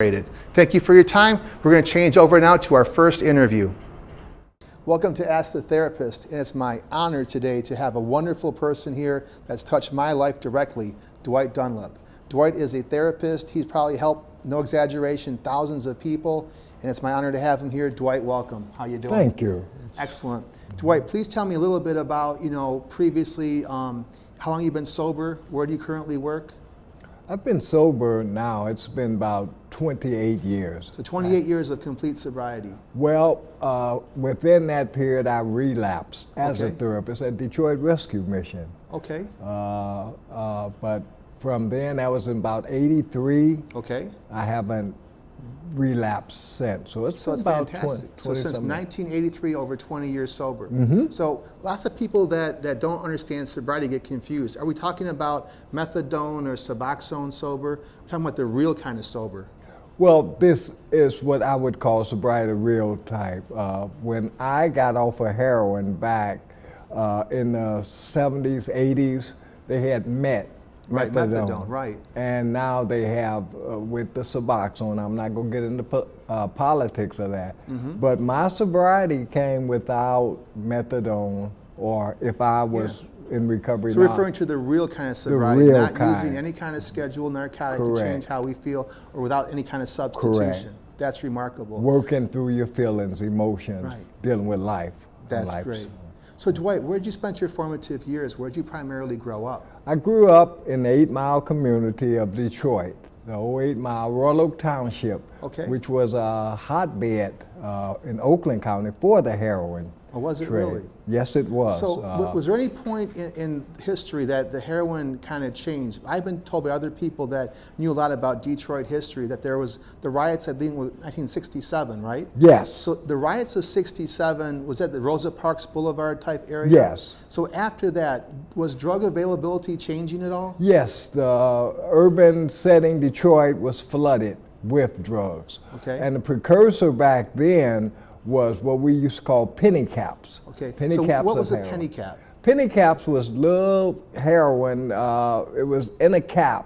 Thank you for your time. We're going to change over now to our first interview. Welcome to Ask the Therapist, and it's my honor today to have a wonderful person here that's touched my life directly, Dwight Dunlap. Dwight is a therapist. He's probably helped, no exaggeration, thousands of people, and it's my honor to have him here. Dwight, welcome. How you doing? Thank you. Excellent. Dwight, please tell me a little bit about, previously, how long you've been sober, where do you currently work? I've been sober now, it's been about 28 years. So 28 years of complete sobriety. Well, within that period, I relapsed as a therapist at Detroit Rescue Mission. Okay. But from then, that was in about 83. Okay. I haven't relapsed since. So it's So it's about fantastic. 20 So since something. 1983, over 20 years sober. Mm-hmm. So lots of people that don't understand sobriety get confused. Are we talking about methadone or Suboxone sober? We're talking about the real kind of sober. Well, this is what I would call sobriety real type. When I got off of heroin back in the 70s, 80s, they had methadone. Right. And now they have with the Suboxone. I'm not going to get into politics of that. Mm-hmm. But my sobriety came without methadone, or if I was in recovery. So referring to the real kind of sobriety, not using any kind of scheduled narcotic to change how we feel, or without any kind of substitution. Correct. That's remarkable. Working through your feelings, emotions, dealing with life. That's great. So Dwight, where did you spend your formative years? Where did you primarily grow up? I grew up in the 8 Mile community of Detroit, the old 8 Mile, Royal Oak Township, which was a hotbed in Oakland County for the heroin. Oh, was it trade. really? Yes, it was. So was there any point in history that the heroin kind of changed? I've been told by other people that knew a lot about Detroit history that there was the riots at 1967, right? Yes. So the riots of 67, was that the Rosa Parks Boulevard type area? Yes. So after that, was drug availability changing at all? Yes, the urban setting Detroit was flooded with drugs. Okay. And the precursor back then was what we used to call penny caps. Okay. Penny so caps what was of a heroin. penny cap? Penny caps was little heroin. It was in a cap.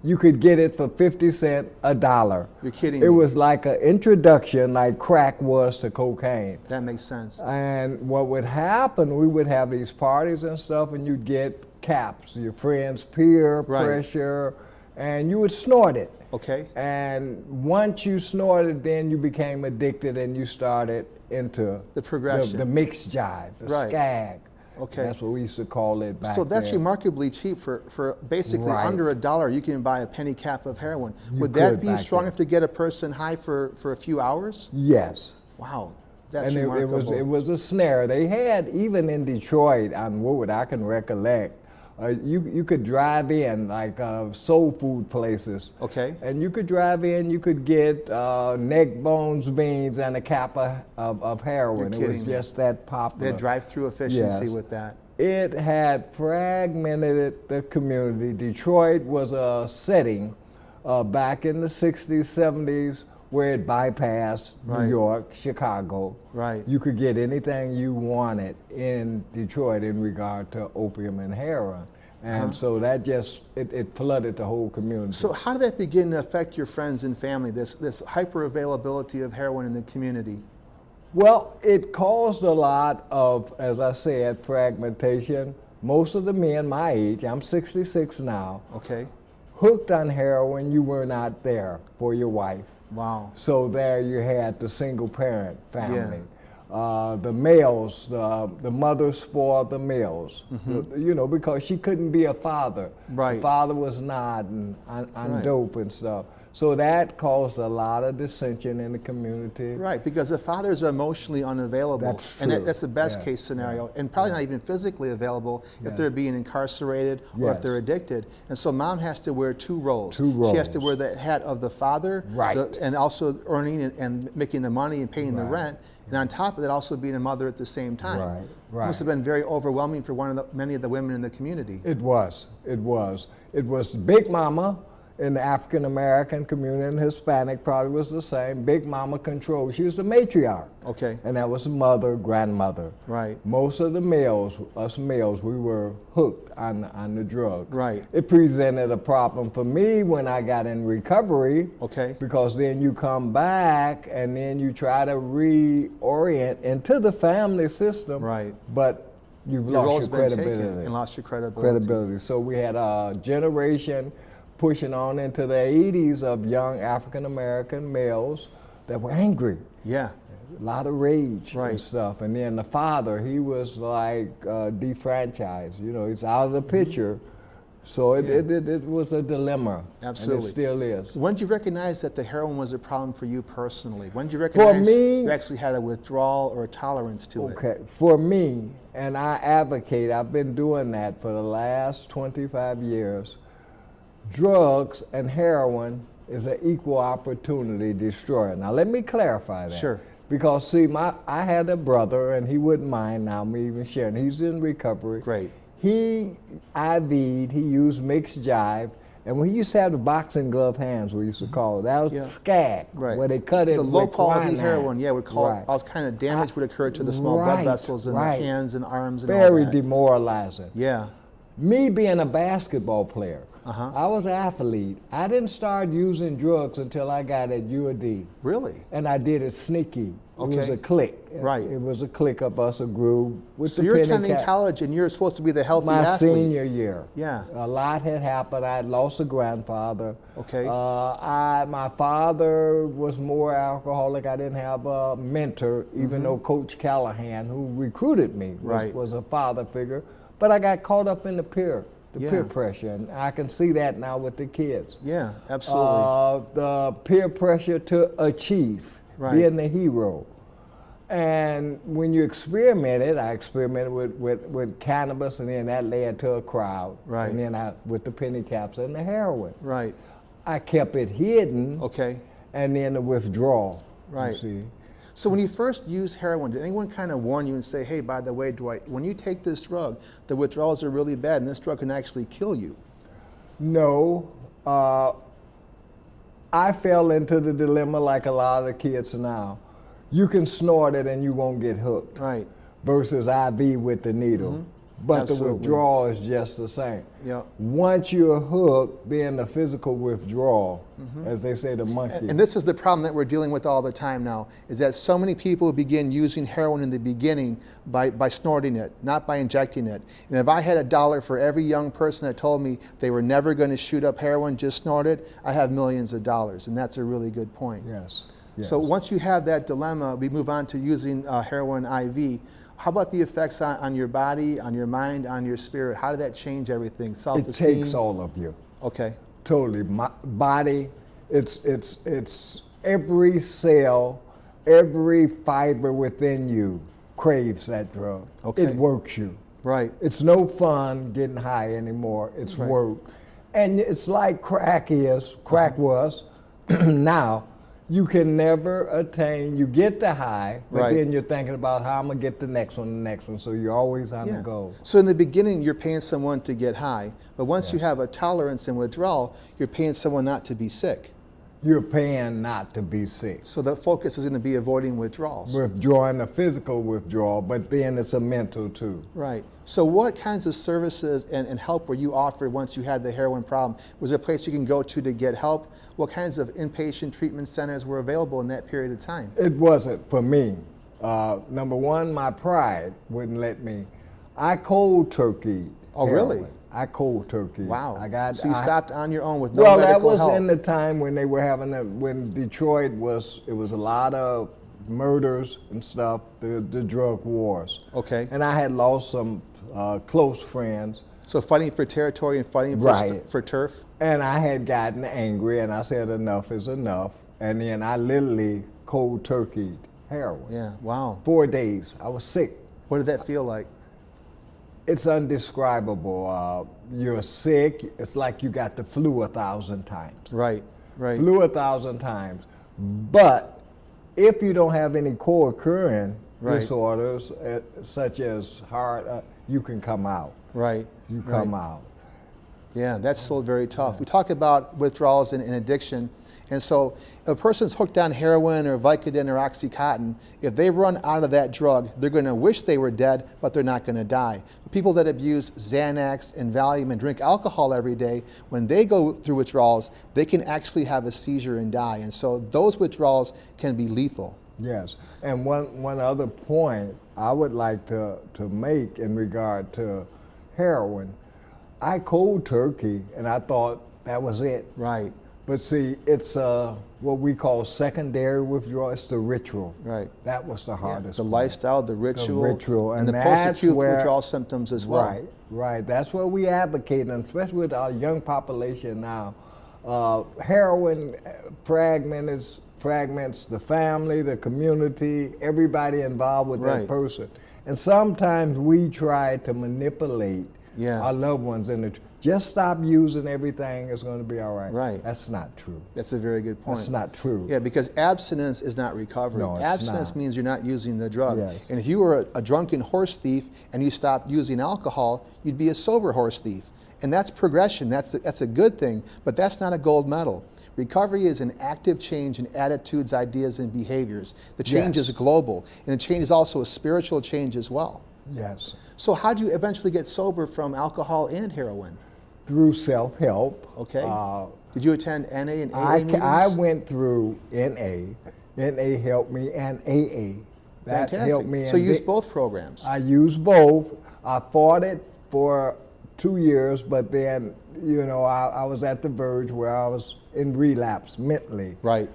You could get it for 50 cents, $1. You're kidding me. It me. was like an introduction, like crack was to cocaine. That makes sense. And what would happen, we would have these parties and stuff, and you'd get caps, your friends' peer pressure, and you would snort it. Okay. And once you snorted, then you became addicted and you started into the progression, the mixed jive, the skag. Okay. That's what we used to call it back So that's then. remarkably cheap for basically under $1. You can buy a penny cap of heroin. Would could that be back strong then. enough to get a person high for a few hours? Yes. Wow. That's And remarkable. it was a snare. They had, even in Detroit, on Woodward, I can recollect, you could drive in, like soul food places. Okay. And you could drive in, you could get neck bones, beans, and a cap of heroin. You're It was kidding me. just that popular. They had drive-through efficiency Yes. with that. It had fragmented the community. Detroit was a setting back in the 60s, 70s, where it bypassed New York, Chicago. Right. You could get anything you wanted in Detroit in regard to opium and heroin. And so that just, it flooded the whole community. So how did that begin to affect your friends and family, this hyper availability of heroin in the community? Well, it caused a lot of, as I said, fragmentation. Most of the men my age, I'm 66 now, hooked on heroin, you were not there for your wife. Wow. So there you had the single parent family. The males, the mother spoiled the males, you know, because she couldn't be a father. Right. The father was nodding on dope and stuff. So that caused a lot of dissension in the community. Right, because the fathers are emotionally unavailable. That's true. And that's the best case scenario, and probably not even physically available if they're being incarcerated or if they're addicted. And so mom has to wear two roles. She has to wear the hat of the father and also earning and making the money and paying the rent. And on top of that, also being a mother at the same time. It must have been very overwhelming for many of the women in the community. It was. It was. It was Big Mama, in the African American community, and Hispanic probably was the same. Big Mama controlled. She was the matriarch. Okay. And that was mother, grandmother. Right. Most of the males, us males, we were hooked on the drug. Right. It presented a problem for me when I got in recovery. Okay. Because then you come back and then you try to reorient into the family system. Right. But you've lost your credibility. And lost your credibility. So we had a generation pushing on into the 80s of young African American males that were angry. Yeah. A lot of rage Right. and stuff. And then the father, he was like defranchised. You know, he's out of the picture. So it was a dilemma. Absolutely. And it still is. When did you recognize that the heroin was a problem for you personally? When did you recognize you actually had a withdrawal or a tolerance to it? Okay, for me, and I advocate, I've been doing that for the last 25 years, drugs and heroin is an equal opportunity destroyer. Now let me clarify that. Sure. Because see, I had a brother, and he wouldn't mind now me even sharing. He's in recovery. Great. He IV'd, he used mixed jive, and we used to have the boxing glove hands, we used to call it. That was SCAG, right. where they cut it the with low quality quinine. heroin, would call Right. it, all kind of damage would occur to the small blood vessels in the hands and arms and all Very that. demoralizing. Yeah. Me being a basketball player, I was an athlete. I didn't start using drugs until I got at UAD. Really? And I did it sneaky. Okay. It was a clique. Right. It was a clique of us, a group. With So the you're penny attending cap. college and you're supposed to be the healthy My athlete. senior year. Yeah. A lot had happened. I had lost a grandfather. Okay. My father was more alcoholic. I didn't have a mentor, even though Coach Callahan, who recruited me, was a father figure. But I got caught up in the peer pressure, and I can see that now with the kids. Yeah, absolutely. The peer pressure to achieve, being the hero. And when you experimented, I experimented with cannabis, and then that led to a crowd. Right. And then with the penny caps and the heroin. Right. I kept it hidden. Okay. And then the withdrawal. Right. You see. So when you first used heroin, did anyone kind of warn you and say, hey, by the way, when you take this drug, the withdrawals are really bad and this drug can actually kill you? No. I fell into the dilemma like a lot of the kids now. You can snort it and you won't get hooked. Right. Versus IV with the needle. But Absolutely. the withdrawal is just the same. Yep. Once you're hooked, then the physical withdrawal, as they say, the monkey. And this is the problem that we're dealing with all the time now, is that so many people begin using heroin in the beginning by snorting it, not by injecting it. And if I had $1 for every young person that told me they were never going to shoot up heroin, just snort it, I have millions of dollars. And that's a really good point. Yes. So once you have that dilemma, we move on to using heroin IV. How about the effects on your body, on your mind, on your spirit? How did that change everything? Self-esteem? It takes all of you. Okay. Totally. My body, it's every cell, every fiber within you craves that drug. Okay. It works you. Right. It's no fun getting high anymore. It's work. And it's like crack was. Now, you can never attain, you get the high, but then you're thinking about how I'm gonna get the next one, so you're always on the go. So in the beginning, you're paying someone to get high, but once you have a tolerance and withdrawal, you're paying someone not to be sick. You're paying not to be sick. So the focus is gonna be avoiding withdrawals. Withdrawing the physical withdrawal, but then it's a mental too. Right. So what kinds of services and help were you offered once you had the heroin problem? Was there a place you can go to get help? What kinds of inpatient treatment centers were available in that period of time? It wasn't for me. Number one, my pride wouldn't let me. I cold turkey. Oh, really? I cold turkey. Wow. So you stopped on your own with no medical medical help. Well, that was in the time when they were having when Detroit it was a lot of murders and stuff, the drug wars. Okay. And I had lost some close friends. So fighting for territory and fighting for turf? And I had gotten angry and I said enough is enough. And then I literally cold turkeyed heroin. Yeah, wow. 4 days. I was sick. What did that feel like? It's undescribable. You're sick. It's like you got the flu 1,000 times. Right, right. Flu 1,000 times. But if you don't have any co-occurring disorders, such as heart, you can come out. Right. You come out. Yeah, that's still very tough. Yeah. We talk about withdrawals and addiction. And so if a person's hooked on heroin or Vicodin or Oxycontin, if they run out of that drug, they're going to wish they were dead, but they're not going to die. People that abuse Xanax and Valium and drink alcohol every day, when they go through withdrawals, they can actually have a seizure and die. And so those withdrawals can be lethal. Yes, and one other point I would like to make in regard to heroin, I cold turkey and I thought that was it. Right. But see, it's what we call secondary withdrawal. It's the ritual. Right. That was the hardest. The lifestyle, the ritual, and the post-acute withdrawal symptoms as well. Right, right. That's what we advocate, and especially with our young population now. Heroin fragments the family, the community, everybody involved with that person. And sometimes we try to manipulate our loved ones into just stop using everything, it's going to be all right. Right. That's not true. That's a very good point. That's not true. Yeah, because abstinence is not recovery. No, it's abstinence not. Means you're not using the drug. Yes. And if you were a drunken horse thief and you stopped using alcohol, you'd be a sober horse thief. And that's progression. That's a good thing, but that's not a gold medal. Recovery is an active change in attitudes, ideas, and behaviors. The change is global, and the change is also a spiritual change as well. Yes. So how do you eventually get sober from alcohol and heroin? Through self-help. Okay. Did you attend NA and AA meetings? I went through NA. NA helped me, and AA. That Fantastic. helped me. So you used both programs? I used both. I fought it for 2 years, but then, you know, I was at the verge where I was in relapse mentally. Right.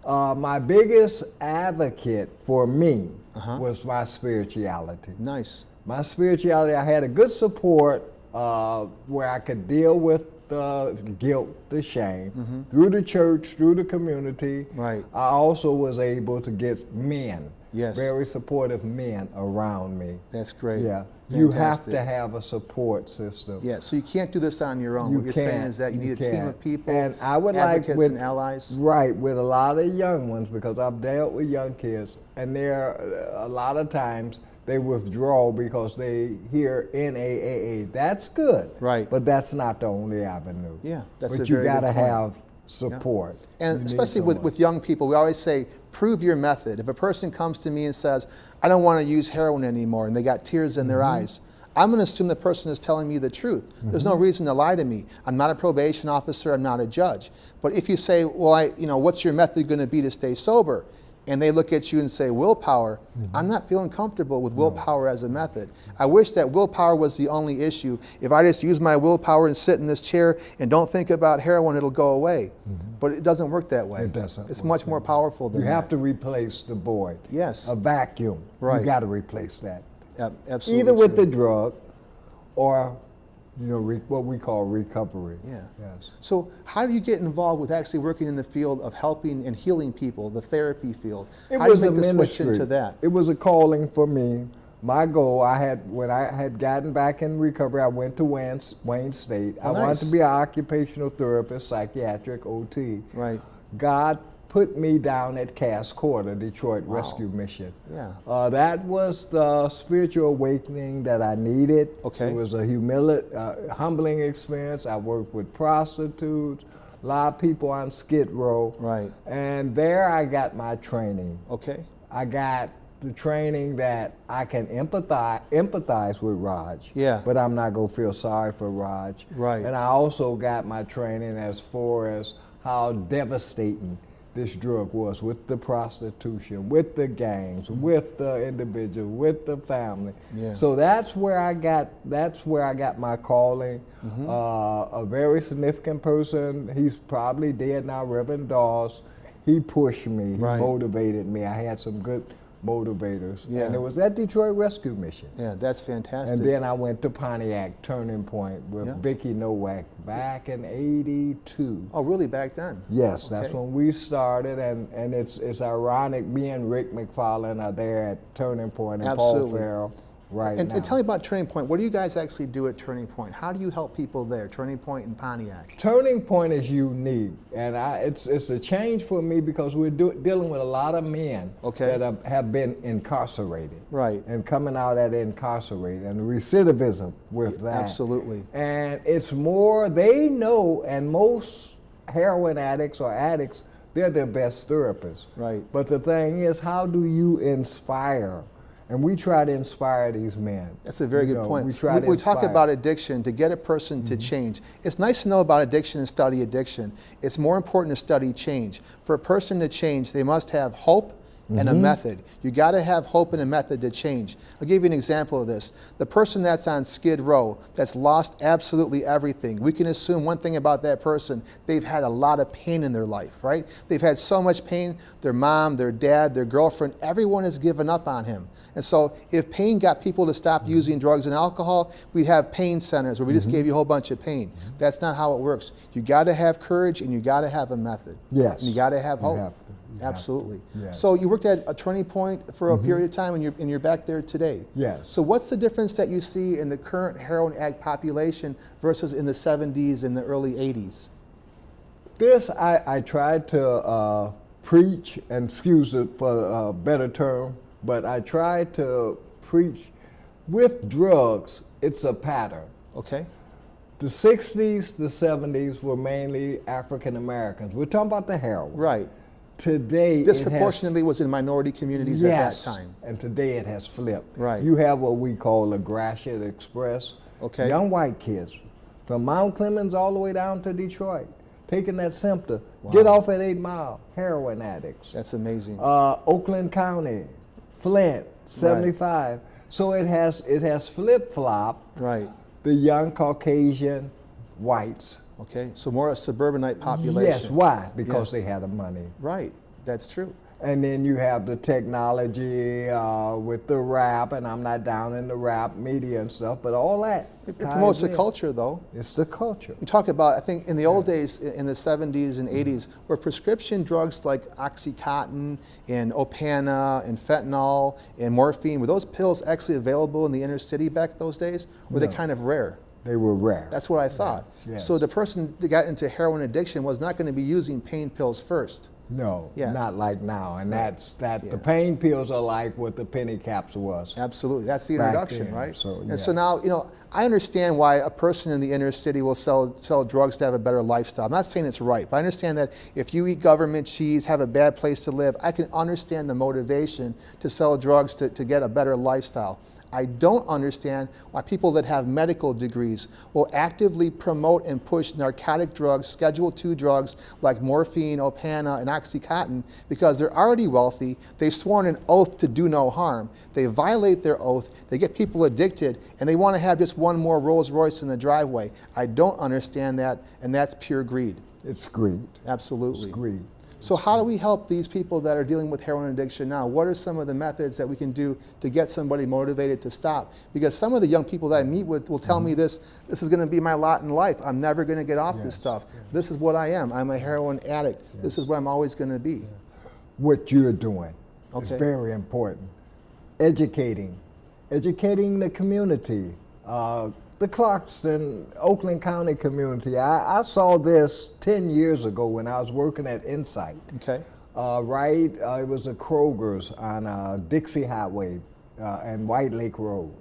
My biggest advocate for me was my spirituality. Nice. My spirituality, I had a good support where I could deal with the guilt, the shame, through the church, through the community. Right. I also was able to get men, very supportive men around me. That's great. Yeah. Fantastic. You have to have a support system. Yeah, so you can't do this on your own. You what you're saying is that you need a team of people, and I would advocates like and allies. Right, with a lot of young ones, because I've dealt with young kids, and they're a lot of times they withdraw because they hear NAAA. That's good, right? But that's not the only avenue. Yeah, that's but a very good point. you got to have support. Yeah. And especially with young people, we always say, prove your method. If a person comes to me and says, I don't want to use heroin anymore, and they got tears in their eyes, I'm going to assume the person is telling me the truth. There's no reason to lie to me. I'm not a probation officer, I'm not a judge. But if you say, well, what's your method going to be to stay sober? And they look at you and say willpower, I'm not feeling comfortable with willpower as a method. I wish that willpower was the only issue. If I just use my willpower and sit in this chair and don't think about heroin, it'll go away. But it doesn't work that way. It doesn't. It's much more powerful than that. You have to replace the void. Yes. A vacuum. Right. You got to replace that. Absolutely. Either with the drug or what we call recovery. Yeah. Yes. So how do you get involved with actually working in the field of helping and healing people, the therapy field? How do you make the switch into that? It was a calling for me. My goal, when I had gotten back in recovery, I went to Wayne State. I wanted to be an occupational therapist, psychiatric, OT. Right. God put me down at Cass Quarter, Detroit Rescue Mission. Yeah. That was the spiritual awakening that I needed. Okay. It was a humbling experience. I worked with prostitutes, a lot of people on Skid Row. Right. And there I got my training. Okay. I got the training that I can empathize with Raj. Yeah. But I'm not going to feel sorry for Raj. Right. And I also got my training as far as how devastating this drug was, with the prostitution, with the gangs, with the individual, with the family. Yeah. So that's where I got my calling. A very significant person, he's probably dead now, Reverend Dawes. He pushed me, he motivated me. I had some good motivators. Yeah. And it was at Detroit Rescue Mission. Yeah, that's fantastic. And then I went to Pontiac Turning Point with Vicki Nowak back in '82. Oh, really? Back then? Yes, that's when we started, and it's ironic. Me and Rick McFarlane are there at Turning Point, and Paul Farrell. right and, now. And tell me about Turning Point. What do you guys actually do at Turning Point? How do you help people there, Turning Point in Pontiac? Turning Point is unique, and it's a change for me because we're dealing with a lot of men that have been incarcerated. Right. And coming out at incarcerated, and recidivism with that. Absolutely. And it's more, they know, and most heroin addicts or addicts, they're their best therapists. Right. But the thing is, how do you inspire? And we try to inspire these men. That's a very good point. We talk about addiction to get a person to change. It's nice to know about addiction and study addiction. It's more important to study change. For a person to change, they must have hope and a method. You got to have hope and a method to change. I'll give you an example of this. The person that's on Skid Row, that's lost absolutely everything, we can assume one thing about that person: they've had a lot of pain in their life, right? They've had so much pain. Their mom, their dad, their girlfriend, everyone has given up on him. And so if pain got people to stop using drugs and alcohol, we'd have pain centers where we just gave you a whole bunch of pain. That's not how it works. You got to have courage, and you got to have a method. Yes. And you got to have hope. Absolutely. Yes. So you worked at a Turning Point for a period of time, and you're back there today. Yes. So what's the difference that you see in the current heroin addict population versus in the 70s and the early 80s? This I tried to preach, and excuse it for a better term, but I tried to preach with drugs. It's a pattern. Okay. The 60s, the 70s were mainly African Americans. We're talking about the heroin. Right. Today, disproportionately was in minority communities at that time. And today it has flipped. Right. You have what we call the Gratiot Express. Okay. Young white kids from Mount Clemens all the way down to Detroit, taking that SEMTA. Wow. Get off at 8 Mile, heroin addicts. That's amazing. Oakland County, Flint, 75. Right. So it has flip-flopped. Right. The young Caucasian whites. Okay, so more a suburbanite population. Yes, why? Because they had the money. Right, that's true. And then you have the technology with the rap, and I'm not down in the rap media and stuff, but all that. It promotes the culture, though. It's the culture. We talk about, I think, in the old days, in the 70s and 80s, were prescription drugs like Oxycontin and Opana and fentanyl and morphine, were those pills actually available in the inner city back those days? Or were they kind of rare? They were rare. That's what I thought. Yes. So the person that got into heroin addiction was not going to be using pain pills first. No, not like now. And the pain pills are like what the penny capsule was. Absolutely. That's the introduction, right? So, and so now, I understand why a person in the inner city will sell drugs to have a better lifestyle. I'm not saying it's right, but I understand that if you eat government cheese, have a bad place to live, I can understand the motivation to sell drugs to get a better lifestyle. I don't understand why people that have medical degrees will actively promote and push narcotic drugs, Schedule II drugs like morphine, Opana, and Oxycontin, because they're already wealthy, they've sworn an oath to do no harm, they violate their oath, they get people addicted, and they want to have just one more Rolls Royce in the driveway. I don't understand that, and that's pure greed. It's greed. Absolutely. It's greed. So how do we help these people that are dealing with heroin addiction now? What are some of the methods that we can do to get somebody motivated to stop? Because some of the young people that I meet with will tell me this is going to be my lot in life. I'm never going to get off this stuff. This is what I am. I'm a heroin addict. This is what I'm always going to be. What you're doing is very important. Educating the community. The Clarkston, Oakland County community. I saw this 10 years ago when I was working at Insight. Okay. It was a Kroger's on Dixie Highway and White Lake Road.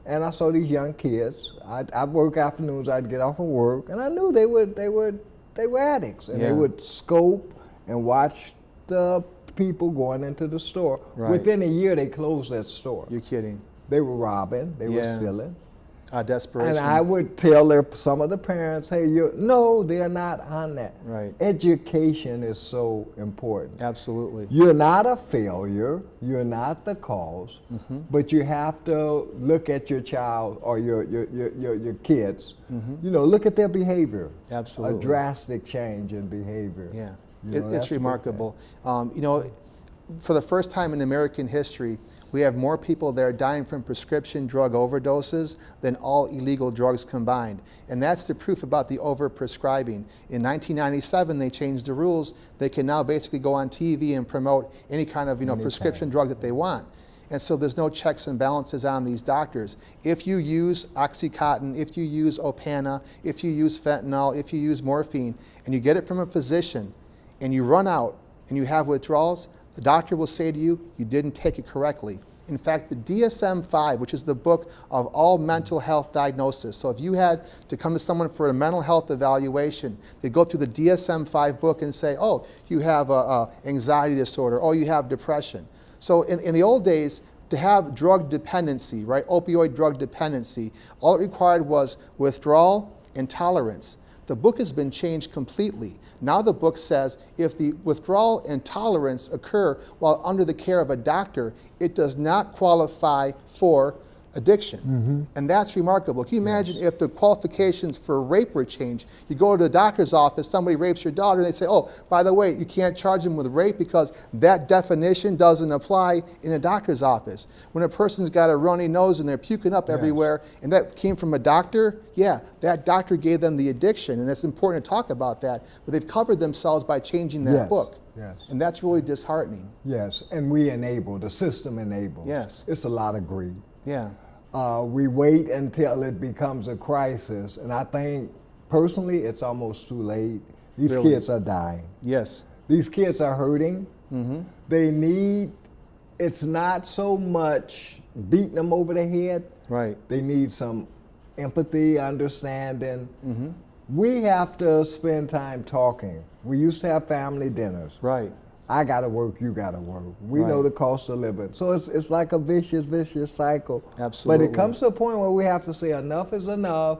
And I saw these young kids. I'd work afternoons, I'd get off of work, and I knew they were addicts. And they would scope and watch the people going into the store. Right. Within a year, they closed that store. You're kidding. They were robbing, they were stealing. Desperation. And I would tell some of the parents, hey, no, they're not on that. Right. Education is so important. Absolutely. You're not a failure. You're not the cause. But you have to look at your child or your kids. Look at their behavior. Absolutely. A drastic change in behavior. Yeah. It's remarkable. For the first time in American history, we have more people that are dying from prescription drug overdoses than all illegal drugs combined. And that's the proof about the overprescribing. In 1997, they changed the rules. They can now basically go on TV and promote any kind of prescription drug that they want. And so there's no checks and balances on these doctors. If you use Oxycontin, if you use Opana, if you use fentanyl, if you use morphine, and you get it from a physician, and you run out and you have withdrawals, the doctor will say to you, you didn't take it correctly. In fact, the DSM-5, which is the book of all mental health diagnosis, so if you had to come to someone for a mental health evaluation, they go through the DSM-5 book and say, oh, you have a anxiety disorder, oh, you have depression. So in the old days, to have drug dependency, right, opioid drug dependency, all it required was withdrawal and tolerance. The book has been changed completely. Now the book says if the withdrawal and tolerance occur while under the care of a doctor, it does not qualify for addiction. And that's remarkable. Can you imagine if the qualifications for rape were changed? You go to the doctor's office, somebody rapes your daughter, and they say, oh, by the way, you can't charge them with rape because that definition doesn't apply in a doctor's office. When a person's got a runny nose and they're puking up everywhere, and that came from a doctor, yeah, that doctor gave them the addiction, and it's important to talk about that, but they've covered themselves by changing that book. And that's really disheartening. Yes, and we enable, the system enables. Yes. It's a lot of greed. Yeah. We wait until it becomes a crisis, and I think personally it's almost too late. These kids are dying. Yes. These kids are hurting. They need, it's not so much beating them over the head. Right. They need some empathy, understanding. We have to spend time talking. We used to have family dinners. Right. I gotta work, you gotta work. We know the cost of living. So it's like a vicious cycle. Absolutely. But it comes to a point where we have to say enough is enough.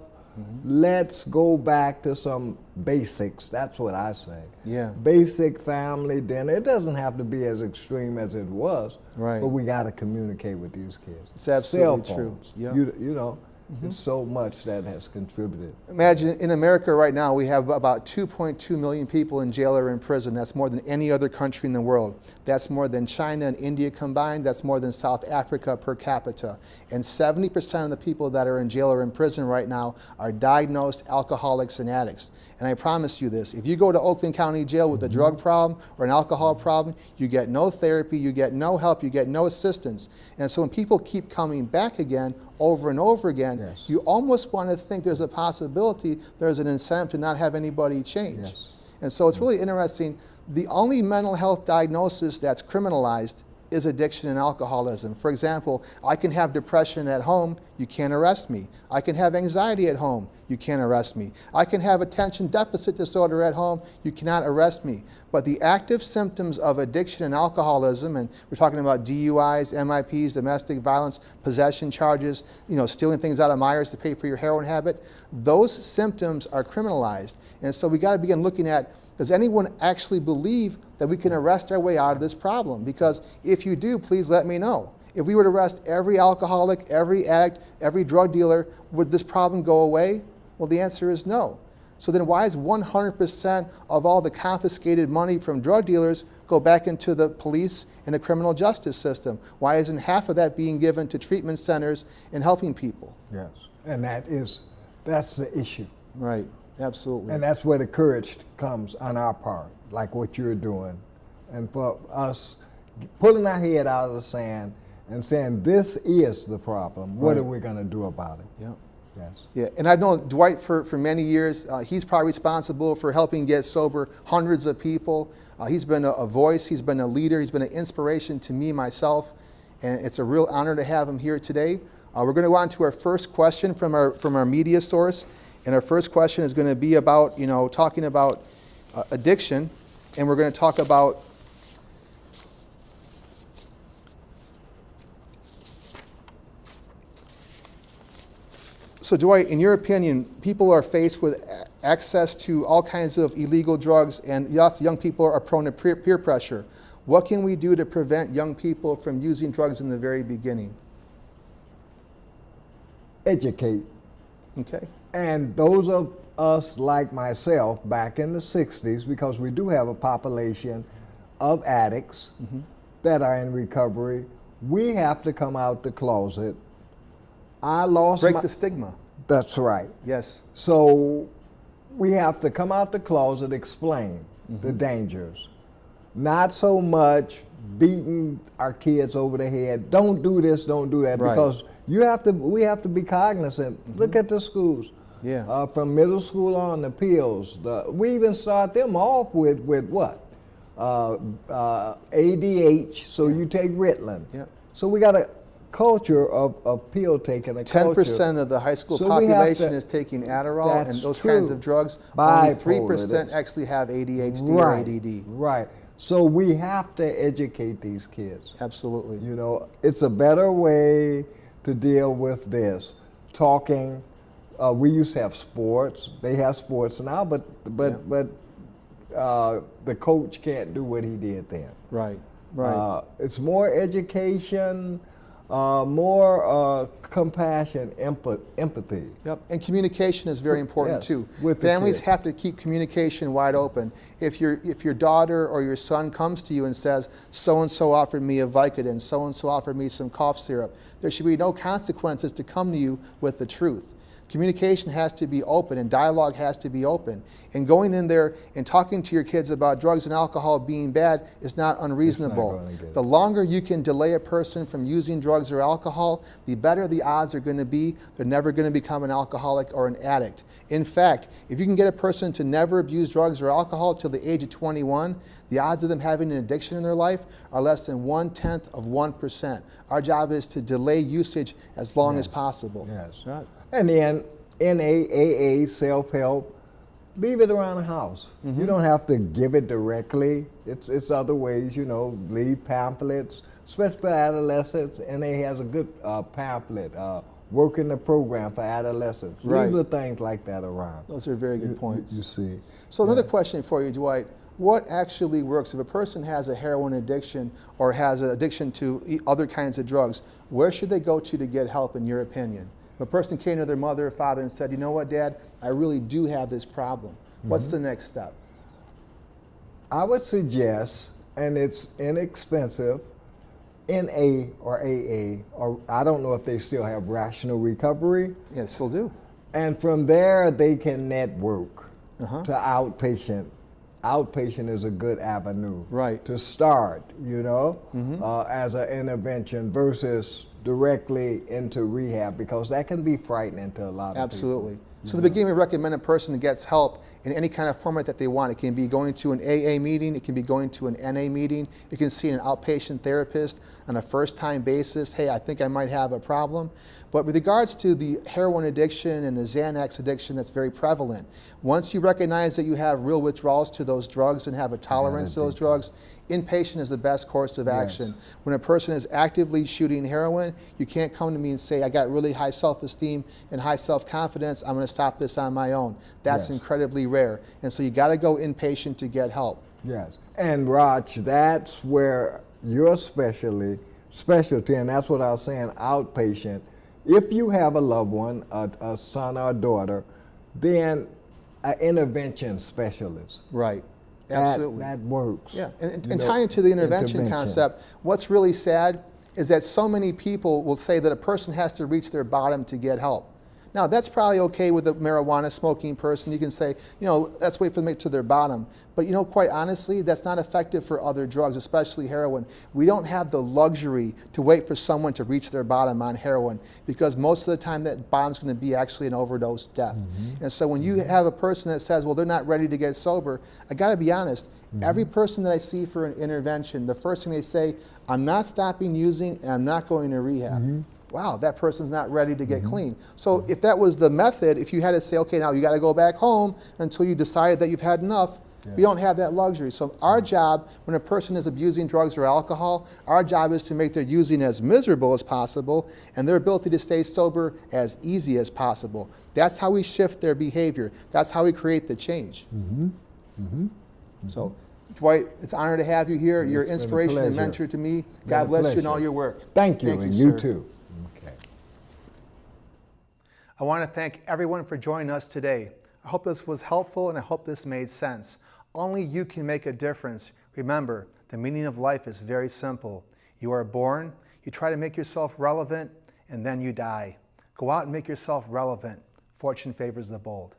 Let's go back to some basics. That's what I say. Yeah. Basic family dinner. It doesn't have to be as extreme as it was. Right. But we gotta communicate with these kids. It's absolutely Cell phones, true. Yep. You know, it's so much that has contributed. Imagine in America right now, we have about 2.2 million people in jail or in prison. That's more than any other country in the world. That's more than China and India combined. That's more than South Africa per capita. And 70% of the people that are in jail or in prison right now are diagnosed alcoholics and addicts. And I promise you this, if you go to Oakland County Jail with a drug problem or an alcohol problem, you get no therapy, you get no help, you get no assistance. And so when people keep coming back again, over and over again, you almost want to think there's a possibility there's an incentive to not have anybody change. And so it's really interesting. The only mental health diagnosis that's criminalized is addiction and alcoholism. For example, I can have depression at home, you can't arrest me. I can have anxiety at home, you can't arrest me. I can have attention deficit disorder at home, you cannot arrest me. But the active symptoms of addiction and alcoholism, and we're talking about DUIs, MIPs, domestic violence, possession charges, stealing things out of Myers to pay for your heroin habit, those symptoms are criminalized. And so we got to begin looking at, does anyone actually believe that we can arrest our way out of this problem? Because if you do, please let me know. If we were to arrest every alcoholic, every addict, every drug dealer, would this problem go away? Well, the answer is no. So then why is 100% of all the confiscated money from drug dealers go back into the police and the criminal justice system? Why isn't half of that being given to treatment centers and helping people? Yes, and that's the issue. Right, absolutely. And that's where the courage comes on our part, like what you're doing. And for us pulling our head out of the sand and saying, this is the problem, what are we gonna do about it? Yeah. Yes. Yeah, and I've known Dwight for many years. He's probably responsible for helping get sober hundreds of people. He's been a voice, he's been a leader, he's been an inspiration to me, myself, and it's a real honor to have him here today. We're going to go on to our first question from our media source, and our first question is going to be about, talking about addiction, and we're going to talk about So Dwight, in your opinion, people are faced with access to all kinds of illegal drugs, and lots of young people are prone to peer pressure. What can we do to prevent young people from using drugs in the very beginning? Educate. Okay. And those of us like myself back in the 60s, because we do have a population of addicts that are in recovery, we have to come out the closet. Break the stigma. That's right. Yes. So we have to come out the closet, explain the dangers. Not so much beating our kids over the head. Don't do this, don't do that, because we have to be cognizant. Look at the schools. Yeah. From middle school on, the pills. We even start them off with what? ADH, so you take Ritalin. Yeah. So we got a culture of pill taking. 10% of the high school population is taking Adderall and those kinds of drugs. Only 3% actually have ADHD or ADD. Right. So we have to educate these kids. Absolutely. You know, it's a better way to deal with this. Talking. We used to have sports. They have sports now, but the coach can't do what he did then. Right. Right. It's more education, more compassion, empathy. Yep, and communication is very important too. With families have to keep communication wide open. If your daughter or your son comes to you and says, so and so offered me a Vicodin, so and so offered me some cough syrup, there should be no consequences to come to you with the truth. Communication has to be open and dialogue has to be open. And going in there and talking to your kids about drugs and alcohol being bad is not unreasonable. The longer you can delay a person from using drugs or alcohol, the better the odds are going to be they're never going to become an alcoholic or an addict. In fact, if you can get a person to never abuse drugs or alcohol till the age of 21, the odds of them having an addiction in their life are less than 0.1%. Our job is to delay usage as long as possible. Yes. Right. And then NAAA, self-help, leave it around the house. You don't have to give it directly. It's other ways, you know, leave pamphlets, especially for adolescents. NAA has a good pamphlet, working the program for adolescents. Leave the things like that around. Those are very good points. You see. So another question for you, Dwight. What actually works? If a person has a heroin addiction or has an addiction to other kinds of drugs, where should they go to get help, in your opinion? If a person came to their mother or father and said, you know what, Dad, I really do have this problem. What's the next step? I would suggest, and it's inexpensive, NA or AA, or I don't know if they still have Rational Recovery. Yeah, they still do. And from there, they can network to outpatient. Outpatient is a good avenue to start, you know, as an intervention versus directly into rehab, because that can be frightening to a lot of people. Absolutely. So in the beginning, we recommend a person that gets help in any kind of format that they want. It can be going to an AA meeting, it can be going to an NA meeting, you can see an outpatient therapist on a first-time basis. Hey, I think I might have a problem. But with regards to the heroin addiction and the Xanax addiction that's very prevalent, once you recognize that you have real withdrawals to those drugs and have a tolerance to those drugs, inpatient is the best course of action. When a person is actively shooting heroin, you can't come to me and say, I got really high self-esteem and high self-confidence, I'm going to stop this on my own. That's incredibly rare. And so you got to go inpatient to get help. Yes. And Raj, that's where your specialty, and that's what I was saying, outpatient. If you have a loved one, a son or a daughter, then an intervention specialist. Right. Absolutely. That works. Yeah, and tying into the intervention concept, what's really sad is that so many people will say that a person has to reach their bottom to get help. Now, that's probably okay with a marijuana smoking person. You can say, you know, let's wait for them to get to their bottom. But, you know, quite honestly, that's not effective for other drugs, especially heroin. We don't have the luxury to wait for someone to reach their bottom on heroin, because most of the time that bottom's going to be actually an overdose death. And so when you have a person that says, well, they're not ready to get sober, I got to be honest, every person that I see for an intervention, the first thing they say, I'm not stopping using and I'm not going to rehab. Wow, that person's not ready to get clean. So if that was the method, if you had to say, okay, now you got to go back home until you decide that you've had enough, we don't have that luxury. So our job, when a person is abusing drugs or alcohol, our job is to make their using as miserable as possible and their ability to stay sober as easy as possible. That's how we shift their behavior. That's how we create the change. So, Dwight, it's an honor to have you here. You're inspiration and mentor to me. God bless you in all your work. Thank you, and you too. I want to thank everyone for joining us today. I hope this was helpful and I hope this made sense. Only you can make a difference. Remember, the meaning of life is very simple. You are born, you try to make yourself relevant, and then you die. Go out and make yourself relevant. Fortune favors the bold.